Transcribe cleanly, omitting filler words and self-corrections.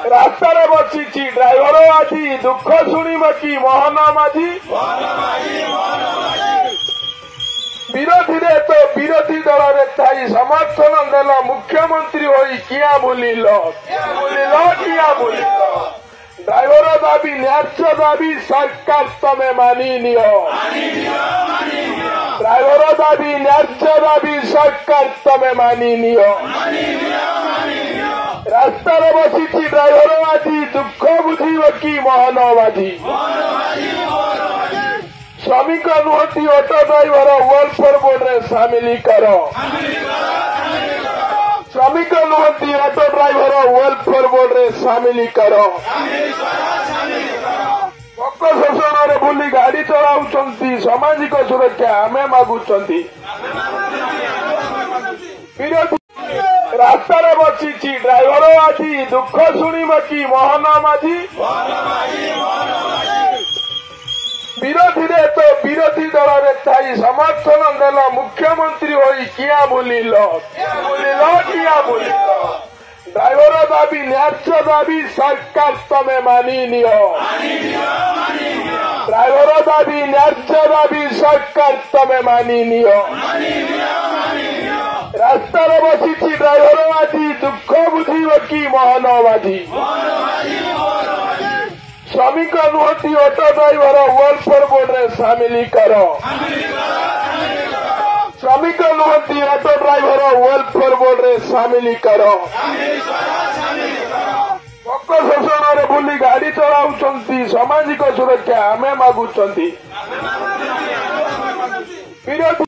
ରାସ୍ତାରେ ବସିଛି ଡ୍ରାଇଭର ଆଜି ଦୁଃଖ ଶୁଣିବ କି ମୋହନ ମାଝି ବିରୋଧୀରେ ତ ବିରୋଧୀ ଦଳରେ ଥାଇ ସମର୍ଥନ ଦେଲ ମୁଖ୍ୟମନ୍ତ୍ରୀ ହୋଇ କିଆ ବୁଲିଲ ଡ୍ରାଇଭର ଦାବି ନ୍ୟାଯ୍ୟ ଦାବି ସରକାର ତମେ ମାନି ନିଅ ଡ୍ରାଇଭର ଦାବି ନ୍ୟାଯ୍ୟ ଦାବି ସରକାର ତମେ ମାନି ନିଅ ରାସ୍ତାରେ ବସିଛି ଡ୍ରାଇଭର ଆଜି ଦୁଃଖ ବୁଝିବ କି ମୋହନ ମାଝି ଶ୍ରମିକ ନୁହନ୍ତି ଅଟୋ ଡ୍ରାଇଭର ୱେଲଫେୟାର ବୋର୍ଡରେ ସାମିଲ କର ଶ୍ରମିକ ନୁହନ୍ତି ଅଟୋ ଡ୍ରାଇଭର ୱେଲଫେୟାର ବୋର୍ଡରେ ସାମିଲ କର ପକ୍ଷ ଶୋଷଣରେ ବୁଲି ଗାଡ଼ି ଚଳାଉଛନ୍ତି ସାମାଜିକ ସୁରକ୍ଷା ଆମେ ମାଗୁଛନ୍ତି ବିରୋଧୀ ରାସ୍ତାରେ ବସିଛି ଡ୍ରାଇଭର ଆଜି ଦୁଃଖ ଶୁଣିବ କି ମୋହନ ମାଝି ବିରୋଧୀରେ ତ ବିରୋଧୀ ଦଳରେ ଥାଇ ସମର୍ଥନ ଦେଲ ମୁଖ୍ୟମନ୍ତ୍ରୀ ହୋଇ କିଆ ବୁଲିଲ ଡ୍ରାଇଭର ଦାବି ନ୍ୟାଯ୍ୟ ଦାବି ସରକାର ତମେ ମାନି ନିଅ ଡ୍ରାଇଭର ଦାବି ନ୍ୟାଯ୍ୟ ଦାବି ସରକାର ତମେ ମାନି ନିଅ ରାସ୍ତାରେ ବସିଛି ଡ୍ରାଇଭର ଆଜି ଦୁଃଖ ବୁଝିବ କି ମୋହନ ମାଝି ଶ୍ରମିକ ନୁହନ୍ତି ଅଟୋ ଡ୍ରାଇଭର ୱେଲଫେୟାର ବୋର୍ଡରେ ସାମିଲ କର ଶ୍ରମିକ ନୁହନ୍ତି ଅଟୋ ଡ୍ରାଇଭର ୱେଲଫେୟାର ବୋର୍ଡରେ ସାମିଲ କର ପକ୍ଷ ଶୋଷଣରେ ବୁଲି ଗାଡ଼ି ଚଳାଉଛନ୍ତି ସାମାଜିକ ସୁରକ୍ଷା ଆମେ ମାଗୁଛନ୍ତି ବିରୋଧୀ